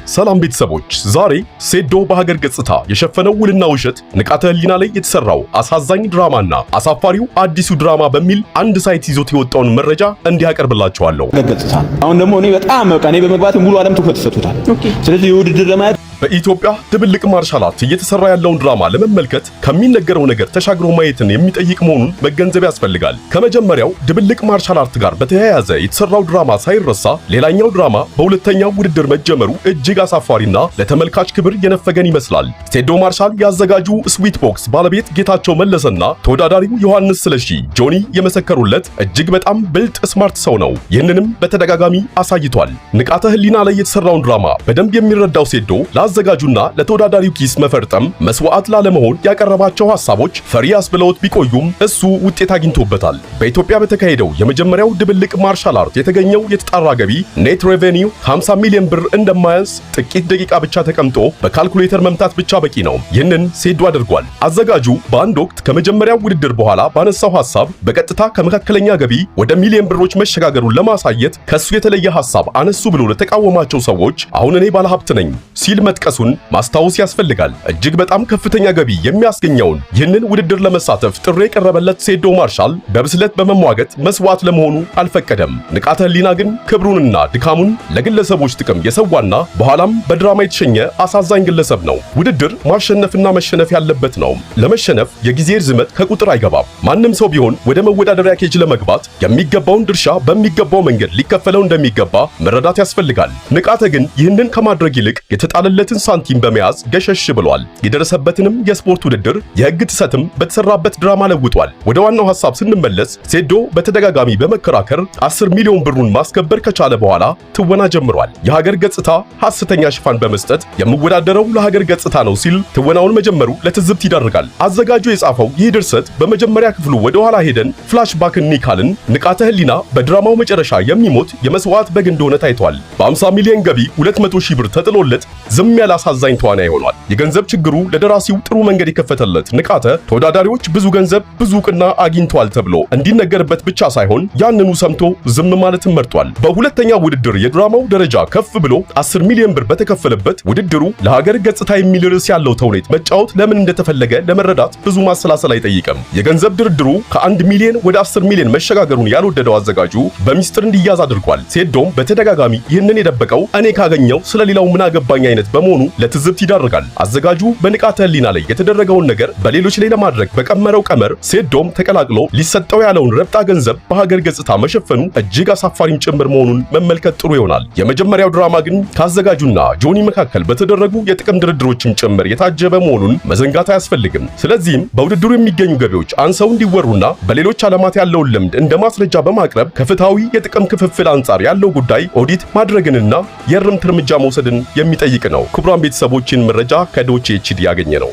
ሰላም ቤተሰቦች፣ ዛሬ ሴዶ በሀገር ገጽታ የሸፈነው ውልና ውሸት ንቃተ ህሊና ላይ የተሰራው አሳዛኝ ድራማና አሳፋሪው አዲሱ ድራማ በሚል አንድ ሳይት ይዞት የወጣውን መረጃ እንዲያቀርብላችኋለሁ። ገጽታ አሁን ደግሞ እኔ በጣም እኔ በመግባት ሙሉ ዓለም ትኩረት ሰጥቶታል። ስለዚህ የውድድር ለማየት በኢትዮጵያ ድብልቅ ማርሻል አርት እየተሰራ ያለውን ድራማ ለመመልከት ከሚነገረው ነገር ተሻግሮ ማየትን የሚጠይቅ መሆኑን መገንዘብ ያስፈልጋል። ከመጀመሪያው ድብልቅ ማርሻል አርት ጋር በተያያዘ የተሰራው ድራማ ሳይረሳ ሌላኛው ድራማ በሁለተኛው ውድድር መጀመሩ እጅግ አሳፋሪና ለተመልካች ክብር የነፈገን ይመስላል። ሴዶ ማርሻል ያዘጋጁ ስዊት ቦክስ ባለቤት ጌታቸው መለሰና ተወዳዳሪው ዮሐንስ ስለሺ ጆኒ የመሰከሩለት እጅግ በጣም ብልጥ ስማርት ሰው ነው። ይህንንም በተደጋጋሚ አሳይቷል። ንቃተ ህሊና ላይ የተሰራውን ድራማ በደንብ የሚረዳው ሴዶ አዘጋጁና ለተወዳዳሪው ኪስ መፈርጠም መስዋዕት ላለመሆን ያቀረባቸው ሐሳቦች ፈሪያስ ብለውት ቢቆዩም እሱ ውጤት አግኝቶበታል። በኢትዮጵያ በተካሄደው የመጀመሪያው ድብልቅ ማርሻል አርት የተገኘው የተጣራ ገቢ ኔት ሬቨኒው 50 ሚሊዮን ብር እንደማያንስ ጥቂት ደቂቃ ብቻ ተቀምጦ በካልኩሌተር መምታት ብቻ በቂ ነው። ይህንን ሴዶ አድርጓል። አዘጋጁ በአንድ ወቅት ከመጀመሪያው ውድድር በኋላ ባነሳው ሐሳብ በቀጥታ ከመካከለኛ ገቢ ወደ ሚሊዮን ብሮች መሸጋገሩን ለማሳየት ከሱ የተለየ ሐሳብ አነሱ ብሎ ለተቃወማቸው ሰዎች አሁን እኔ ባለሀብት ነኝ ሲል መጥቀሱን ማስታወስ ያስፈልጋል። እጅግ በጣም ከፍተኛ ገቢ የሚያስገኘውን ይህንን ውድድር ለመሳተፍ ጥሪ የቀረበለት ሴዶ ማርሻል በብስለት በመሟገት መስዋዕት ለመሆኑ አልፈቀደም። ንቃተ ህሊና ግን ክብሩንና ድካሙን ለግለሰቦች ጥቅም የሰዋና በኋላም በድራማ የተሸኘ አሳዛኝ ግለሰብ ነው። ውድድር ማሸነፍና መሸነፍ ያለበት ነው። ለመሸነፍ የጊዜ ርዝመት ከቁጥር አይገባም። ማንም ሰው ቢሆን ወደ መወዳደሪያ ኬጅ ለመግባት የሚገባውን ድርሻ በሚገባው መንገድ ሊከፈለው እንደሚገባ መረዳት ያስፈልጋል። ንቃተ ግን ይህንን ከማድረግ ይልቅ የተጣለለትን ሳንቲም በመያዝ ገሸሽ ብሏል። የደረሰበትንም የስፖርት ውድድር የህግ ጥሰትም በተሰራበት ድራማ ለውጧል። ወደ ዋናው ሐሳብ ስንመለስ ሴዶ በተደጋጋሚ በመከራከር 10 ሚሊዮን ብሩን ማስከበር ከቻለ በኋላ ትወና ጀምሯል። የሀገር ገጽታ ሐሰተኛ ሽፋን በመስጠት የምወዳደረው ለሀገር ገጽታ ነው ሲል ትወናውን መጀመሩ ለትዝብት ይዳርጋል። አዘጋጁ የጻፈው ይህ ድርሰት በመጀመሪያ ክፍሉ ወደ ኋላ ሄደን ፍላሽባክ ኒካልን ንቃተ ህሊና በድራማው መጨረሻ የሚሞት የመስዋዕት በግ እንደሆነ ታይቷል። በ50 ሚሊዮን ገቢ 200 ሺህ ብር ተጥሎለት ዝም ያለ አሳዛኝ ተዋናይ ሆኗል። የገንዘብ ችግሩ ለደራሲው ጥሩ መንገድ የከፈተለት ንቃተ ተወዳዳሪዎች ብዙ ገንዘብ ብዙ ዕውቅና አግኝተዋል ተብሎ እንዲነገርበት ብቻ ሳይሆን ያንኑ ሰምቶ ዝም ማለትን መርጧል። በሁለተኛው ውድድር የድራማው ደረጃ ከፍ ብሎ 10 ሚሊዮን ብር በተከፈለበት ውድድሩ ለሀገር ገጽታ የሚል ርዕስ ያለው ተውኔት መጫወት ለምን እንደተፈለገ ለመረዳት ብዙ ማሰላሰል አይጠይቅም። የገንዘብ ድርድሩ ከ1 ሚሊዮን ወደ 10 ሚሊዮን መሸጋገሩን ያልወደደው አዘጋጁ በሚስጥር እንዲያዝ አድርጓል። ሴዶም በተደጋጋሚ ይህንን የደበቀው እኔ ካገኘው ስለሌላው ምን አገባኝ አይነት በመሆኑ ለትዝብት ይዳርጋል። አዘጋጁ በንቃተ ህሊና ላይ የተደረገውን ነገር በሌሎች ላይ ለማድረግ በቀመረው ቀመር ሴዶም ተቀላቅሎ ሊሰጠው ያለውን ረብጣ ገንዘብ በሀገር ገጽታ መሸፈኑ እጅግ አሳፋሪም ጭምር መሆኑን መመልከት ጥሩ ይሆናል። የመጀመሪያው ድራማ ግን ከአዘጋጁና ጆኒ መካከል በተደረጉ የጥቅም ድርድሮችም ጭምር የታጀበ መሆኑን መዘንጋት አያስፈልግም። ስለዚህም በውድድሩ የሚገኙ ገቢዎች አንሰው እንዲወሩና በሌሎች ዓለማት ያለውን ልምድ እንደ ማስረጃ በማቅረብ ከፍትሃዊ የጥቅም ክፍፍል አንጻር ያለው ጉዳይ ኦዲት ማድረግንና የእርምት እርምጃ መውሰድን የሚጠይቅ ነው። ክቡራን ቤተሰቦችን መረጃ ከዶቼ ኤችዲ ያገኘ ነው።